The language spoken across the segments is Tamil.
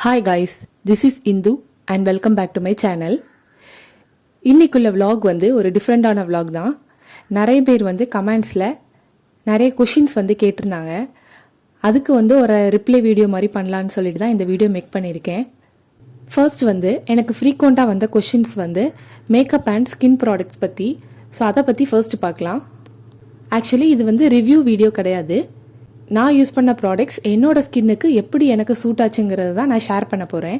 Hi guys, this is Indu and welcome back to my channel. இன்னைக்குள்ள vlog வந்து ஒரு டிஃப்ரெண்டான vlog தான். நிறைய பேர் வந்து கமெண்ட்ஸில் நிறைய கொஷின்ஸ் வந்து கேட்டிருந்தாங்க. அதுக்கு வந்து ஒரு ரிப்ளை வீடியோ மாதிரி பண்ணலான்னு சொல்லிட்டு தான் இந்த வீடியோ மேக் பண்ணியிருக்கேன். ஃபர்ஸ்ட் வந்து எனக்கு ஃப்ரீக்வெண்ட்டாக வந்த கொஷின்ஸ் வந்து மேக்கப் அண்ட் ஸ்கின் ப்ராடக்ட்ஸ் பற்றி. ஸோ அதை பற்றி ஃபர்ஸ்ட் பார்க்கலாம். ஆக்சுவலி இது வந்து ரிவ்யூ வீடியோ கிடையாது. நான் யூஸ் பண்ண ப்ராடக்ட்ஸ் என்னோட ஸ்கின்னுக்கு எப்படி எனக்கு சூட் ஆச்சுங்கிறது தான் நான் ஷேர் பண்ண போகிறேன்.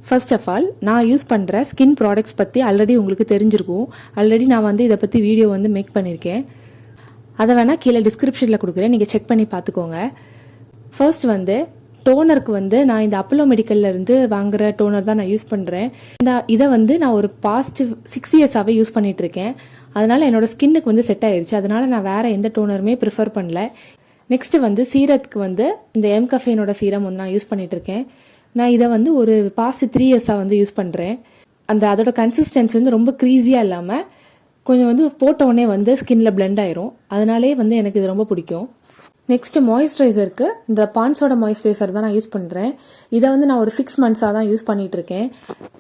ஃபர்ஸ்ட் ஆஃப் ஆல் நான் யூஸ் பண்ணுற ஸ்கின் ப்ராடக்ட்ஸ் பற்றி ஆல்ரெடி உங்களுக்கு தெரிஞ்சிருக்கும். ஆல்ரெடி நான் வந்து இதை பற்றி வீடியோ வந்து மேக் பண்ணியிருக்கேன். அதை வேணால் கீழே டிஸ்கிரிப்ஷனில் கொடுக்குறேன், நீங்கள் செக் பண்ணி பார்த்துக்கோங்க. ஃபர்ஸ்ட் வந்து டோனருக்கு வந்து நான் இந்த அப்போலோ மெடிக்கல்லேருந்து வாங்குகிற டோனர் தான் நான் யூஸ் பண்ணுறேன். இதை வந்து நான் ஒரு பாஸ்ட் 6 இயர்ஸாகவே யூஸ் பண்ணிகிட்ருக்கேன். அதனால் என்னோடய ஸ்கின்னுக்கு வந்து செட் ஆயிடுச்சு. அதனால் நான் வேறு எந்த டோனருமே ப்ரிஃபர் பண்ணல. நெக்ஸ்ட்டு வந்து சீரத்துக்கு வந்து இந்த எம்கஃபேனோட சீரம் வந்து நான் யூஸ் பண்ணிகிட்ருக்கேன். நான் இதை வந்து ஒரு பாஸ்ட் 3 இயர்ஸாக வந்து யூஸ் பண்ணுறேன். அதோட கன்சிஸ்டன்சி வந்து ரொம்ப க்ரீஸியாக இல்லாமல் கொஞ்சம் வந்து போட்டோடனே வந்து ஸ்கின்ல பிளெண்ட் ஆயிரும். அதனாலே வந்து எனக்கு இது ரொம்ப பிடிக்கும். நெக்ஸ்ட்டு மாய்ஸ்சரைசருக்கு இந்த பான்ஸோட மாய்ஸ்சரைசர் தான் நான் யூஸ் பண்ணுறேன். இதை வந்து நான் ஒரு 6 மந்த்ஸாக தான் யூஸ் பண்ணிகிட்ருக்கேன்.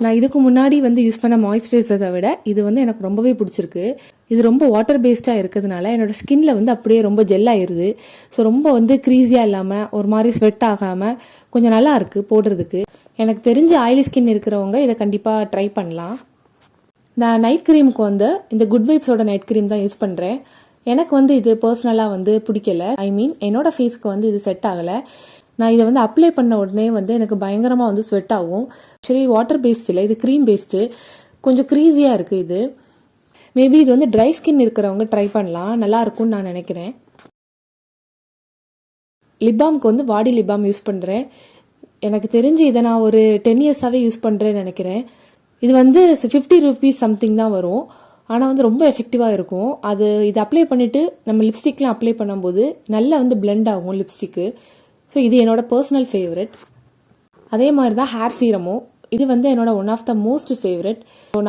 நான் இதுக்கு முன்னாடி வந்து யூஸ் பண்ண மாய்ஸ்சரைசரை விட இது வந்து எனக்கு ரொம்பவே பிடிச்சிருக்கு. இது ரொம்ப வாட்டர் பேஸ்டாக இருக்கிறதுனால என்னோட ஸ்கின்ல வந்து அப்படியே ரொம்ப ஜெல் ஆயிடுது. ஸோ ரொம்ப வந்து க்ரீஸியாக இல்லாமல் ஒரு மாதிரி ஸ்வெட் ஆகாமல் கொஞ்சம் நல்லா இருக்குது போடுறதுக்கு. எனக்கு தெரிஞ்ச ஆயிலி ஸ்கின் இருக்கிறவங்க இதை கண்டிப்பாக ட்ரை பண்ணலாம். நான் நைட் க்ரீமுக்கு வந்து இந்த குட் வைப்ஸோட நைட் க்ரீம் தான் யூஸ் பண்ணுறேன். எனக்கு வந்து இது பர்சனலாக வந்து பிடிக்கல. என்னோட ஃபேஸ்க்கு வந்து இது செட் ஆகலை. நான் இதை வந்து அப்ளை பண்ண உடனே வந்து எனக்கு பயங்கரமாக வந்து ஸ்வெட் ஆகும். ஆக்சுவலி வாட்டர் பேஸ்ட் இல்லை, இது க்ரீம் பேஸ்ட்டு. கொஞ்சம் க்ரீஸியாக இருக்குது இது. மேபி இது வந்து ட்ரை ஸ்கின் இருக்கிறவங்க ட்ரை பண்ணலாம், நல்லா இருக்கும்னு நான் நினைக்கிறேன். லிப்பாம்க்கு வந்து வாடி லிப்பாம் யூஸ் பண்ணுறேன். எனக்கு தெரிஞ்சு இதை நான் ஒரு 10 இயர்ஸாகவே யூஸ் பண்ணுறேன்னு நினைக்கிறேன். இது வந்து 50 ரூபீஸ் சம்திங் தான் வரும். ஆனால் வந்து ரொம்ப எஃபெக்டிவாக இருக்கும். இதை அப்ளை பண்ணிவிட்டு நம்ம லிப்ஸ்டிக்லாம் அப்ளை பண்ணும்போது நல்லா வந்து பிளெண்ட் ஆகும் லிப்ஸ்டிக்கு. ஸோ இது என்னோட பர்சனல் ஃபேவரட். அதே மாதிரி தான் ஹேர் சீரமும். இது வந்து என்னோட one of the most favourite.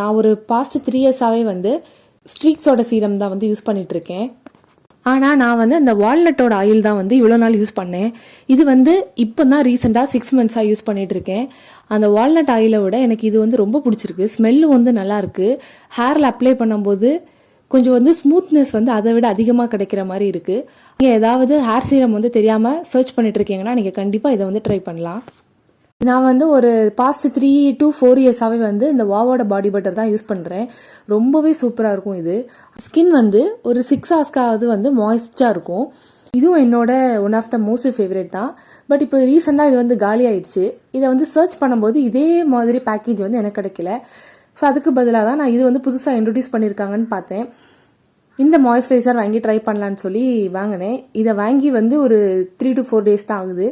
நான் ஒரு பாஸ்ட் 3 இயர்ஸாகவே வந்து ஸ்ட்ரீக்ஸோட சீரம் தான் வந்து யூஸ் பண்ணிகிட்ருக்கேன். ஆனால் நான் வந்து அந்த வால்நட்டோட ஆயில் தான் வந்து இவ்வளோ நாள் யூஸ் பண்ணேன். இது வந்து இப்போ தான் ரீசெண்டாக 6 மந்த்ஸாக யூஸ் பண்ணிகிட்ருக்கேன். அந்த வால்நட் ஆயிலை விட எனக்கு இது வந்து ரொம்ப பிடிச்சிருக்கு. ஸ்மெல்லும் வந்து நல்லாயிருக்கு. ஹேரில் அப்ளை பண்ணும்போது கொஞ்சம் வந்து ஸ்மூத்னஸ் வந்து அதை விட அதிகமாக கிடைக்கிற மாதிரி இருக்குது. நீங்கள் ஏதாவது ஹேர் சீரம் வந்து தெரியாமல் சர்ச் பண்ணிட்டு இருக்கீங்கன்னா நீங்கள் கண்டிப்பாக இதை வந்து ட்ரை பண்ணலாம். நான் வந்து ஒரு பாஸ்ட் 3 to 4 இயர்ஸாகவே வந்து இந்த வாவோட பாடி பட்டர் தான் யூஸ் பண்ணுறேன். ரொம்பவே சூப்பராக இருக்கும் இது. ஸ்கின் வந்து ஒரு 6 ஹவர்ஸ்க்காவது வந்து மாய்ஸ்டாக இருக்கும். இதுவும் என்னோட one of the most favourite தான். பட் இப்போ ரீசெண்டாக இது வந்து காலி ஆயிடுச்சு. இதை வந்து சர்ச் பண்ணும்போது இதே மாதிரி பேக்கேஜ் வந்து எனக்கு கிடைக்கல. ஸோ அதுக்கு பதிலாக தான் நான் இது வந்து புதுசாக இன்ட்ரடியூஸ் பண்ணியிருக்காங்கன்னு பார்த்தேன். இந்த மாய்ஸ்சரைசர் வாங்கி ட்ரை பண்ணலான்னு சொல்லி வாங்கினேன். இதை வாங்கி வந்து ஒரு 3 to 4 டேஸ் தான் ஆகுது.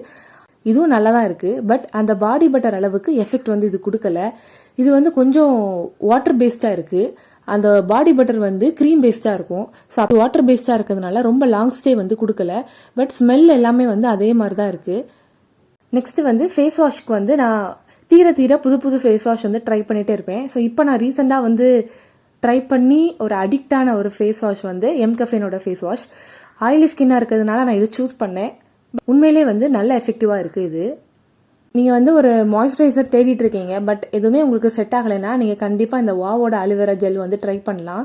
இதுவும் நல்லா தான் இருக்குது. பட் அந்த பாடி பட்டர் அளவுக்கு எஃபெக்ட் வந்து இது கொடுக்கல. இது வந்து கொஞ்சம் வாட்டர் பேஸ்டாக இருக்குது. அந்த பாடி பட்டர் வந்து க்ரீம் பேஸ்டாக இருக்கும். ஸோ அது வாட்டர் பேஸ்டாக இருக்கிறதுனால ரொம்ப லாங் ஸ்டே வந்து கொடுக்கல. பட் ஸ்மெல் எல்லாமே வந்து அதே மாதிரி தான் இருக்குது. நெக்ஸ்ட்டு வந்து ஃபேஸ் வாஷ்க்கு வந்து நான் தீர புது ஃபேஸ் வாஷ் வந்து ட்ரை பண்ணிகிட்டே இருப்பேன். ஸோ இப்போ நான் ரீசெண்டாக வந்து ட்ரை பண்ணி ஒரு அடிக்டான ஒரு ஃபேஸ் வாஷ் வந்து எம்கஃபேனோட ஃபேஸ் வாஷ். ஆயிலி ஸ்கின்னாக இருக்கிறதுனால நான் இதை சூஸ் பண்ணேன். உண்மையிலே வந்து நல்ல எஃபெக்டிவாக இருக்குது இது. நீங்கள் வந்து ஒரு மாய்ஸ்சரைசர் தேடிட்டு இருக்கீங்க, பட் எதுவுமே உங்களுக்கு செட் ஆகலைன்னா நீங்கள் கண்டிப்பாக இந்த வாவோட அலோவேரா ஜெல் வந்து ட்ரை பண்ணலாம்.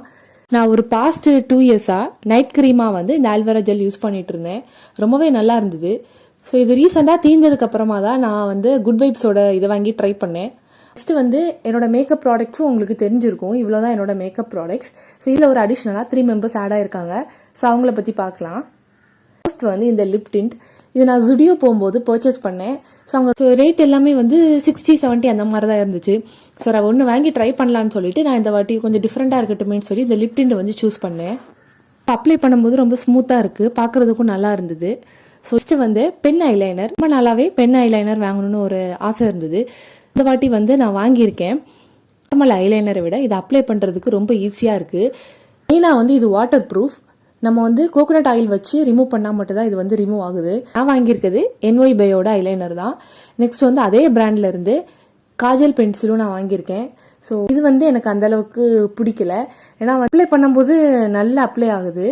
நான் ஒரு பாஸ்ட் 2 இயர்ஸாக நைட் க்ரீமாக வந்து இந்த அலோவேரா ஜெல் யூஸ் பண்ணிட்டு இருந்தேன். ரொம்பவே நல்லா இருந்தது. ஸோ இது ரீசெண்டாக தீர்ந்ததுக்கு அப்புறமா தான் நான் வந்து குட் வைப்ஸோட இதை வாங்கி ட்ரை பண்ணேன். நெக்ஸ்ட்டு வந்து என்னோட மேக்கப் ப்ராடக்ட்ஸும் உங்களுக்கு தெரிஞ்சிருக்கும். இவ்வளோ தான் என்னோட மேக்கப் ப்ராடக்ட்ஸ். ஸோ இதில் ஒரு அடிஷ்னலாக 3 மெம்பர்ஸ் ஆட் ஆயிருக்காங்க. ஸோ அவங்கள பற்றி பார்க்கலாம். ஃபர்ஸ்ட் வந்து இந்த லிப் டிண்ட். இது நான் ஜுடியோ போகும்போது பர்ச்சேஸ் பண்ணேன். ஸோ அவங்க ரேட் எல்லாமே வந்து 60-70 அந்த மாதிரி தான் இருந்துச்சு. ஸோ நான் ஒன்று வாங்கி ட்ரை பண்ணலான்னு சொல்லிட்டு நான் இந்த வாட்டி கொஞ்சம் டிஃப்ரெண்ட்டாக இருக்கட்டுமேன்னு சொல்லி இந்த லிப் டிண்ட் வந்து சூஸ் பண்ணேன். அப்ளை பண்ணும்போது ரொம்ப ஸ்மூத்தாக இருக்குது, பார்க்குறதுக்கும் நல்லா இருந்தது. ஸோ ஃபஸ்ட்டு வந்து பென் ஐலைனர். ரொம்ப நாளாகவே பென் ஐலைனர் வாங்கணும்னு ஒரு ஆசை இருந்தது. இந்த வாட்டி வந்து நான் வாங்கியிருக்கேன். நார்மல் ஐலைனரை விட இதை அப்ளை பண்ணுறதுக்கு ரொம்ப ஈஸியாக இருக்குது. மெயினாக வந்து இது வாட்டர் ப்ரூஃப். நம்ம வந்து கோகோனட் ஆயில் வச்சு ரிமூவ் பண்ணால் மட்டும்தான் இது வந்து ரிமூவ் ஆகுது. நான் வாங்கியிருக்கிறது NY பயோட ஐலைனர் தான். நெக்ஸ்ட் வந்து அதே பிராண்ட்ல இருந்து காஜல் பென்சிலும் நான் வாங்கியிருக்கேன். ஸோ இது வந்து எனக்கு அந்தளவுக்கு பிடிக்கல. ஏன்னா அப்ளை பண்ணும்போது நல்லா அப்ளை ஆகுது,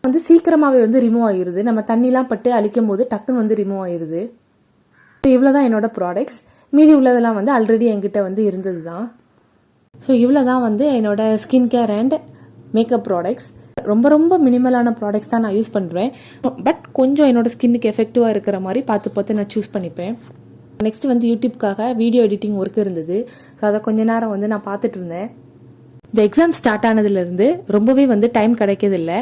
வந்து சீக்கிரமாகவே வந்து ரிமூவ் ஆகிடுது. நம்ம தண்ணிலாம் பட்டு அழிக்கும் போது டக்குன்னு வந்து ரிமூவ் ஆகிடுது. இவ்வளோ தான் என்னோட ப்ராடக்ட்ஸ். மீதி உள்ளதெல்லாம் வந்து ஆல்ரெடி என்கிட்ட வந்து இருந்தது தான். ஸோ இவ்வளோ தான் வந்து என்னோட skin care and makeup products. ரொம்ப ரொம்ப மினிமலான ப்ராடக்ட்ஸ் தான் நான் யூஸ் பண்ணுறேன். பட் கொஞ்சம் என்னோட ஸ்கின்னுக்கு எஃபெக்டிவாக இருக்கிற மாதிரி பார்த்து நான் சூஸ் பண்ணிப்பேன். நெக்ஸ்ட் வந்து யூடியூப்காக வீடியோ எடிட்டிங் ஒர்க் இருந்தது. ஸோ அதை கொஞ்ச நேரம் வந்து நான் பார்த்துட்டு இருந்தேன். இந்த எக்ஸாம் ஸ்டார்ட் ஆனதுலேருந்து ரொம்பவே வந்து டைம் கிடைக்கிறதில்ல.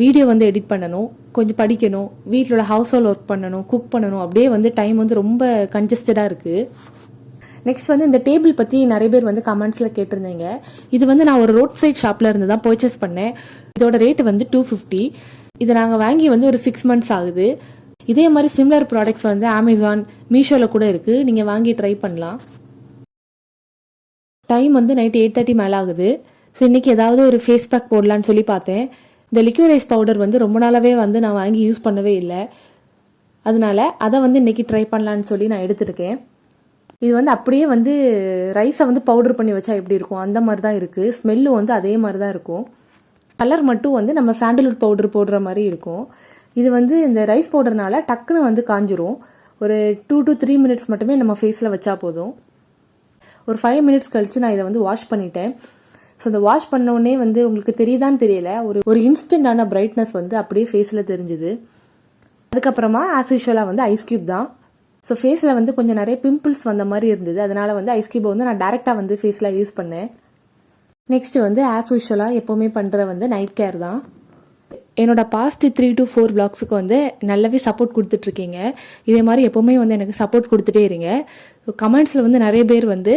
வீடியோ வந்து எடிட் பண்ணணும், கொஞ்சம் படிக்கணும், வீட்டிலோட ஹவுஸ் ஹோல்ட் ஒர்க் பண்ணணும், குக் பண்ணணும், அப்படியே வந்து டைம் வந்து ரொம்ப கன்ஜஸ்டடாக இருக்குது. நெக்ஸ்ட் வந்து இந்த டேபிள் பற்றி நிறைய பேர் வந்து கமெண்ட்ஸில் கேட்டிருந்தீங்க. இது வந்து நான் ஒரு ரோட் சைட் ஷாப்பில் இருந்து தான் பர்ச்சேஸ் பண்ணேன். இதோட ரேட்டு வந்து 250. இதை நாங்கள் வாங்கி வந்து ஒரு 6 months ஆகுது. இதே மாதிரி சிமிலர் ப்ராடக்ட்ஸ் வந்து அமேசான், மீஷோவில் கூட இருக்குது. நீங்கள் வாங்கி ட்ரை பண்ணலாம். டைம் வந்து நைட் 8:30 மேலே ஆகுது. ஸோ இன்றைக்கி ஏதாவது ஒரு ஃபேஸ் பேக் போடலான்னு சொல்லி பார்த்தேன். இந்த லிக்யூரைஸ் பவுடர் வந்து ரொம்ப நாளாகவே வந்து நான் வாங்கி யூஸ் பண்ணவே இல்லை. அதனால அதை வந்து இன்றைக்கி ட்ரை பண்ணலான்னு சொல்லி நான் எடுத்துருக்கேன். இது வந்து அப்படியே வந்து ரைஸை வந்து பவுடர் பண்ணி வச்சா எப்படி இருக்கும் அந்த மாதிரி தான் இருக்குது. ஸ்மெல்லும் வந்து அதே மாதிரி தான் இருக்கும். கலர் மட்டும் வந்து நம்ம சாண்டல்வுட் பவுடர் போடுற மாதிரி இருக்கும். இது வந்து இந்த ரைஸ் பவுடர்னால டக்குன்னு வந்து காஞ்சிரும். ஒரு 2 to 3 minutes மட்டுமே நம்ம ஃபேஸில் வச்சா போதும். ஒரு 5 minutes கழித்து நான் இதை வந்து வாஷ் பண்ணிட்டேன். ஸோ இந்த வாஷ் பண்ணோடனே வந்து உங்களுக்கு தெரியுதான்னு தெரியல, ஒரு இன்ஸ்டன்டான பிரைட்னஸ் வந்து அப்படியே ஃபேஸில் தெரிஞ்சுது. அதுக்கப்புறமா ஆஸ் யூஷுவலாக வந்து ஐஸ் கியூப் தான். ஸோ ஃபேஸில் வந்து கொஞ்சம் நிறைய பிம்பிள்ஸ் வந்த மாதிரி இருந்தது. அதனால் வந்து ஐஸ் கியூபை வந்து நான் டேரெக்டாக வந்து ஃபேஸில் யூஸ் பண்ணேன். நெக்ஸ்ட்டு வந்து ஆஸ் யூஷுவலாக எப்போவுமே பண்ணுற வந்து நைட் கேர் தான். என்னோட பாஸ்ட் 3 to 4 vlogsக்கு வந்து நல்லாவே சப்போர்ட் கொடுத்துட்ருக்கீங்க. இதே மாதிரி எப்போவுமே வந்து எனக்கு சப்போர்ட் கொடுத்துட்டே இருங்க. கமெண்ட்ஸில் வந்து நிறைய பேர் வந்து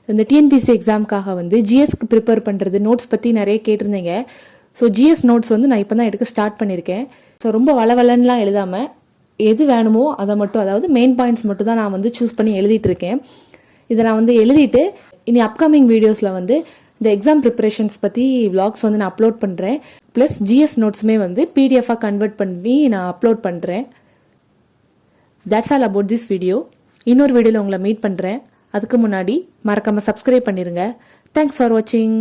இந்த டிஎன்பிசி எக்ஸாமுக்காக வந்து ஜிஎஸ்க்கு ப்ரிப்பேர் பண்ணுறது நோட்ஸ் பற்றி நிறைய கேட்டிருந்தீங்க. ஸோ ஜிஎஸ் நோட்ஸ் வந்து நான் இப்போ தான் எடுக்க ஸ்டார்ட் பண்ணியிருக்கேன். ஸோ ரொம்ப வளவலன்னுலாம் எழுதாமல் எது வேணுமோ அதை மட்டும், அதாவது மெயின் பாயிண்ட்ஸ் மட்டும் தான் நான் வந்து சூஸ் பண்ணி எழுதிட்டு இருக்கேன். இதை நான் வந்து எழுதிட்டு இனி அப்கமிங் வீடியோஸில் வந்து இந்த எக்ஸாம் ப்ரிப்பரேஷன்ஸ் பற்றி vlogs வந்து நான் அப்லோட் பண்ணுறேன். ப்ளஸ் ஜிஎஸ் நோட்ஸுமே வந்து பிடிஎஃபாக கன்வெர்ட் பண்ணி நான் அப்லோட் பண்ணுறேன். That's all about this video. இன்னொரு வீடியோவில் உங்களை மீட் பண்ணுறேன். அதுக்கு முன்னாடி மறக்காமல் சப்ஸ்கிரைப் பண்ணிடுங்க. தேங்க்ஸ் ஃபார் வாட்சிங்.